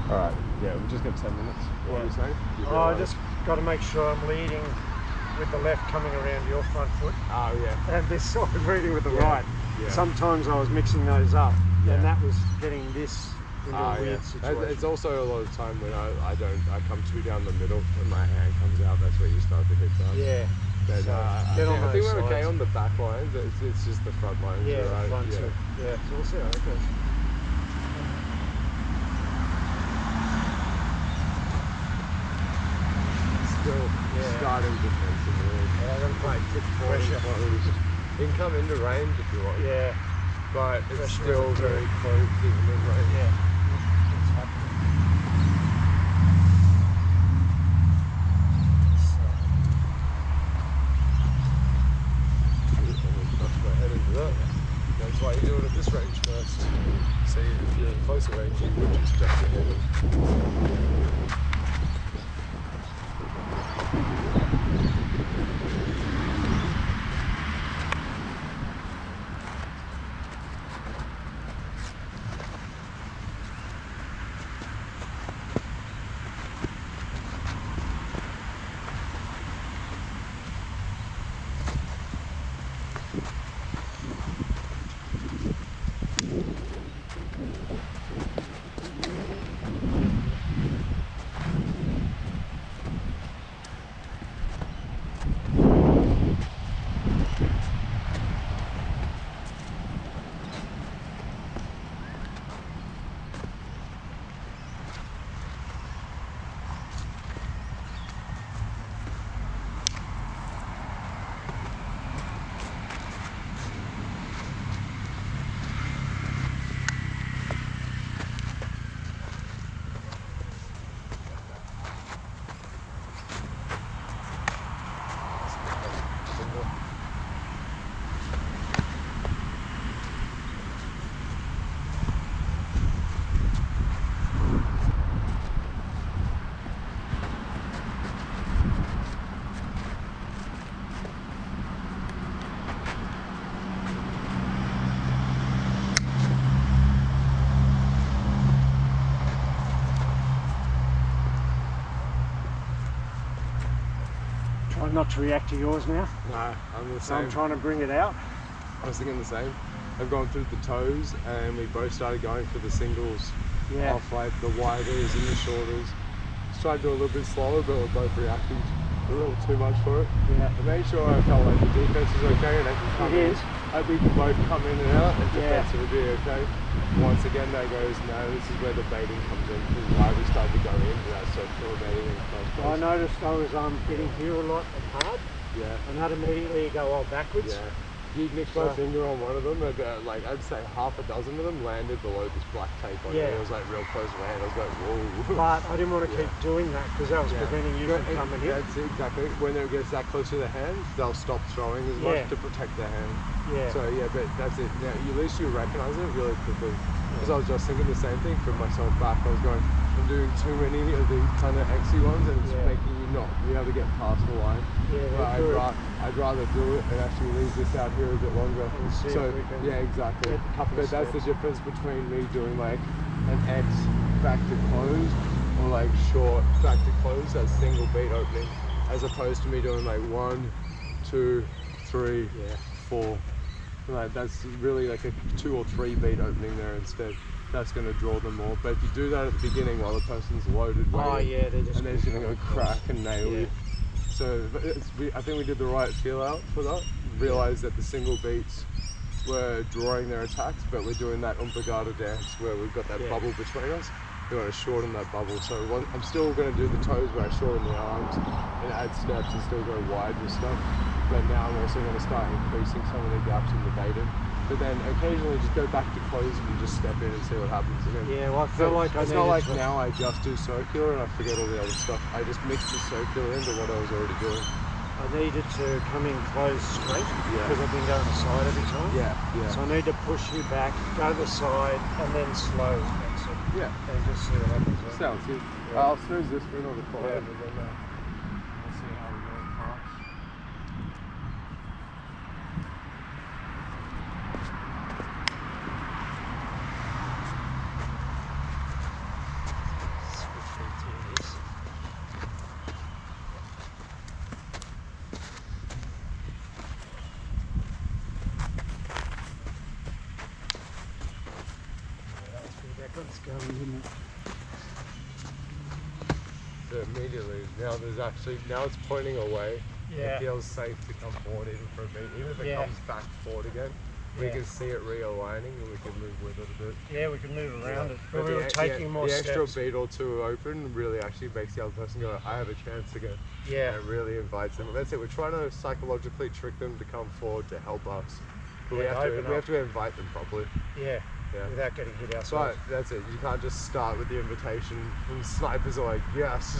Alright, yeah, we've just got 10 minutes. What are you saying? I just got to make sure I'm leading with the left coming around your front foot. Oh, yeah. And this side leading with the right. Yeah. Sometimes I was mixing those up, and that was getting this into a weird situation. It's also a lot of time when I come too down the middle and my hand comes out, that's where you start to hit that. Yeah. But So I think we're okay on the back lines, it's just the front lines. Yeah, right? the front too. Yeah, so we'll see how it goes. Still starting defensively. Yeah, I'm going to play tip pressure. You can come into range if you want. Yeah. But it's still very close even in range. Yeah. It's happening. Push my head into that. That's why you do it at this range first. See, if you're in closer range, you would just jack your head in. Try not to react to yours now. No, I'm the So same. I'm trying to bring it out. I was thinking the same. I've gone through the toes and we both started going for the singles off like the widers and the shorters. Just tried to do a little bit slower, but we're both reacting a little too much for it. Yeah. I made sure I felt like the defense is okay and they can come in. I think we both come in and out and defense will be okay. Once again that goes, no, this is where the baiting comes in. This is why we started to go into that circular baiting in close place. I noticed I was getting here a lot and hard. Yeah. And that immediately go all backwards. Yeah. You nicked my finger on one of them, and like I'd say half a dozen of them landed below this black tape on it. It was like real close to my hand. I was like, whoa. But I didn't want to keep doing that because that was preventing you from coming in. That's exactly. When it gets that close to the hand, they'll stop throwing as much to protect their hand. Yeah. So yeah, but that's it. Now, at least you recognise it really quickly. Because I was just thinking the same thing for myself back. I was going, I'm doing too many of these kind of XY ones and it's making you not be able to get past the line. But I'd rather do it and actually leave this out here a bit longer. So yeah, exactly. But that's the difference between me doing like an X back to close or like short back to close, that single beat opening, as opposed to me doing like 1, 2, 3, 4. Like that's really like a 2 or 3 beat opening there instead. That's going to draw them more. But if you do that at the beginning while the person's loaded, they're just going to go crack and nail you. So I think we did the right feel out for that. Realised that the single beats were drawing their attacks, but we're doing that umpagata dance where we've got that bubble between us. We want to shorten that bubble. So I'm still going to do the toes where I shorten the arms and add steps and still go wide with stuff. But now I'm also going to start increasing some of the gaps in the baiting. But then occasionally just go back to close and just step in and see what happens. And then, I feel like it's not like now I just do circular and I forget all the other stuff. I just mix the circular into what I was already doing. I needed to come in close straight because I've been going to the side every time. So I need to push you back, go to the side, and then slow. And just see what happens. Sounds good. I'll snooze this for another 5 and then we'll see how we go. going, didn't it? So immediately, now it's pointing away. Yeah. It feels safe to come forward even for a bit. Even if it comes back forward again, we can see it realigning and we can move with it a bit. Yeah, we can move around it. But we were taking more steps. The extra beat or two open really actually makes the other person go, I have a chance again. Yeah. And it really invites them. That's it. We're trying to psychologically trick them to come forward to help us. But we have to invite them properly. Yeah. Without getting hit ourselves. But that's it. You can't just start with the invitation and snipers are like, yes.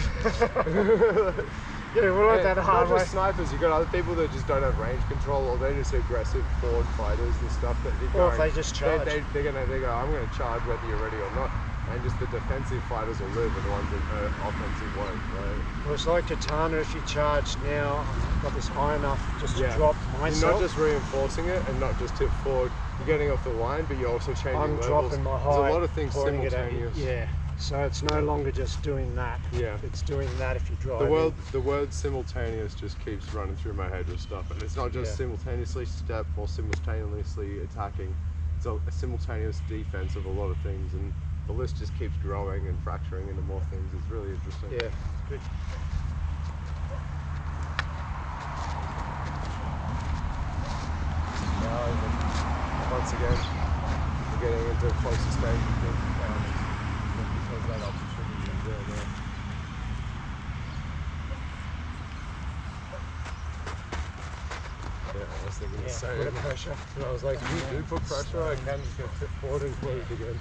Yeah, we learned that hard way. Not just snipers, you've got other people that just don't have range control or they're just aggressive forward fighters and stuff. Or if they just charge. They go, I'm going to charge whether you're ready or not. And just the defensive fighters will live and the ones that are offensive won't. Right? Well, it's like Katana, if you charge now, I've got this high enough just to drop myself. You're not just reinforcing it and not just tip forward. You're getting off the line, but you're also changing levels. I'm dropping my height. There's a lot of things simultaneous. Yeah. So it's no longer just doing that. Yeah. It's doing that if you drive. The word simultaneous just keeps running through my head with stuff. And it's not just simultaneously step or simultaneously attacking. It's a simultaneous defense of a lot of things. And the list just keeps growing and fracturing into more things. It's really interesting. Yeah. Good. Once again, we're getting into closer stage. Because that opportunity is there. Yeah, I was thinking the same. Bit of pressure. And I was like, if you do put pressure, I can just get tip forward and close again.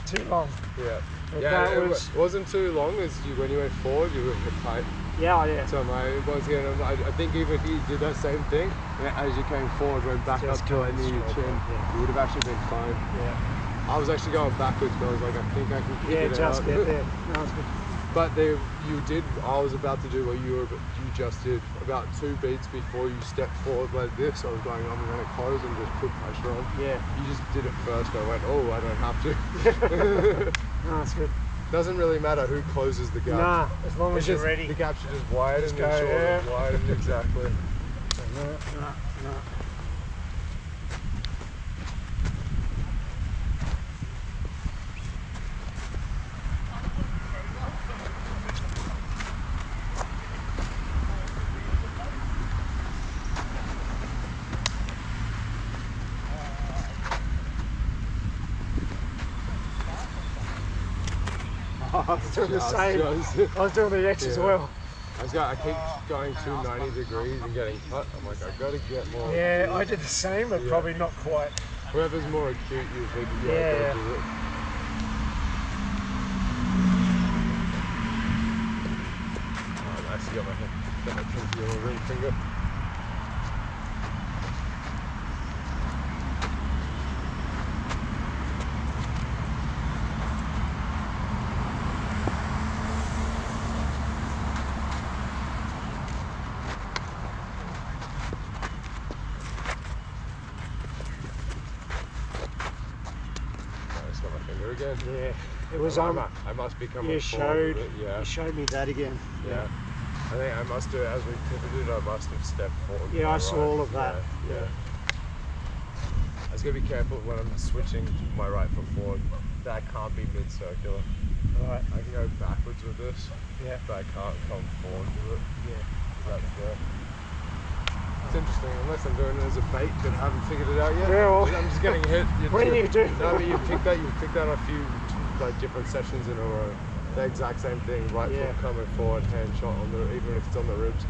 Too long. Yeah. But yeah, it wasn't too long as when you went forward, you were hit tight. Yeah. So once again, I think even if you did that same thing, as you came forward, went back up to like near your chin, you would have actually been fine. Yeah. I was actually going backwards, but I was like, I think I can keep it just out. get there. No, it's good. But I was about to do what you just did. About 2 beats before you stepped forward like this, I was going, I'm going to close and just put pressure on. Yeah. You just did it first. I went, oh, I don't have to. No, it's good. Doesn't really matter who closes the gap. Nah, as long as you're ready. The gaps are just wide and short, wide and exactly. No. I was doing the same. I was doing the X as well. I keep going to 90 degrees and getting cut. I'm like, I've got to get more. Yeah, I did the same, but probably not quite. Whoever's more acute usually goes with it. Oh, nice. You got my ring finger. Again. Yeah, it was I must be coming forward with it. You showed me that again. Yeah. I think I must have, as we pivoted, I must have stepped forward. Yeah, I saw all of that. Yeah. I was going to be careful when I'm switching my right foot forward. That can't be mid-circular. Right. I can go backwards with this, but I can't come forward with it. Yeah. It's interesting, unless I'm doing it as a bait, but I haven't figured it out yet. Yeah, well, I'm just getting hit. What do you do? No, but you picked that a few different sessions in a row. The exact same thing, right foot coming forward, hand shot on even if it's on the ribs.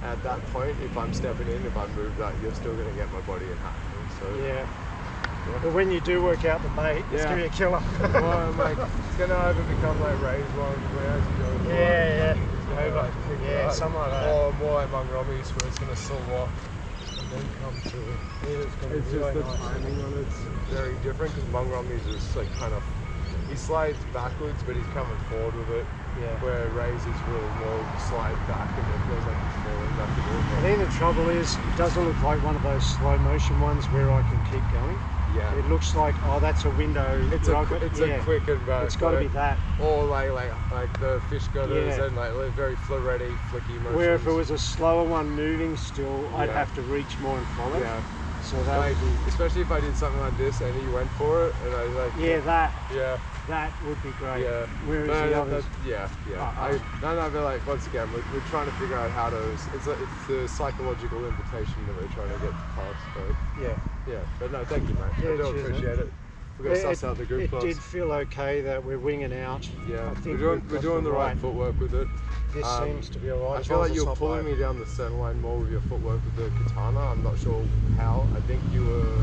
At that point, if I'm stepping in, if I move that, you're still going to get my body in half. So but when you do work out the bait, it's going to be a killer. Well, I'm like, it's going to either become like raised one as you go. Something like that. Or more like Mongromies where it's going to still walk and then come to it. It's just the timing on it's very different because Mongromies is like kind of, he slides backwards but he's coming forward with it. Where Ray's is really more slide back and it feels like he's falling back a bit. I think the trouble is it doesn't look like one of those slow motion ones where I can keep going. Yeah. It looks like, oh, that's a window. It's a quick and back. It's got to be that. Or like the fish gutters and like very flicky motions. Where if it was a slower one moving still, I'd have to reach more and follow. Yeah. So that like, would be, especially if I did something like this and you went for it, and I was like, that would be great. Yeah. Whereas the others, but like once again, we're trying to figure out how to. It's the psychological invitation that we're trying to get past. So. Yeah. But no, thank you, mate. I do appreciate it. We've got to suss out the group class. It did feel okay that we're winging out. Yeah, I think we're doing the right footwork with it. This seems to be alright. I feel like you're pulling me down the center line more with your footwork with the katana. I'm not sure how. I think you were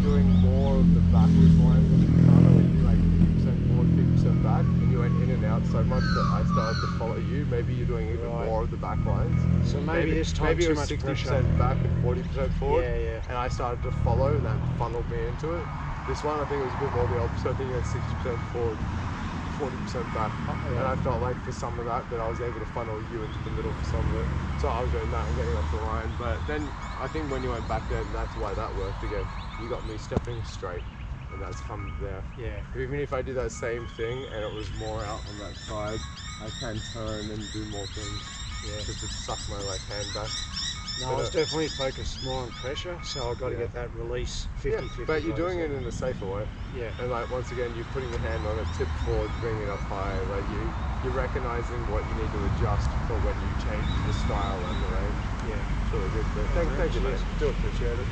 doing more of the backwards line with the katana, where you like 50% forward, 50% back, and you went in and out so much that I started to follow you. Maybe you're doing even more of the back lines. So maybe this time maybe too it was much 60% pressure. back and 40% forward. Yeah. And I started to follow, and that funneled me into it. This one, I think it was a bit more the opposite. I think you had 60% forward, 40% back, and I felt like for some of that I was able to funnel you into the middle for some of it. So I was doing that and getting off the line. But then I think when you went back there, that's why that worked again. You got me stepping straight, and that's come there. Yeah. Even if I did that same thing and it was more out on that side, I can turn and do more things. Yeah. Just to suck my right hand back. No, I was definitely focused more on pressure, so I've got to get that release 50-50. But you're doing it in a safer way. Yeah. And like once again, you're putting your hand on it, tip forward, bringing it up high. Like you're recognizing what you need to adjust for when you change the style and the range. Yeah. It's really good. But thank you, mate. Do appreciate it.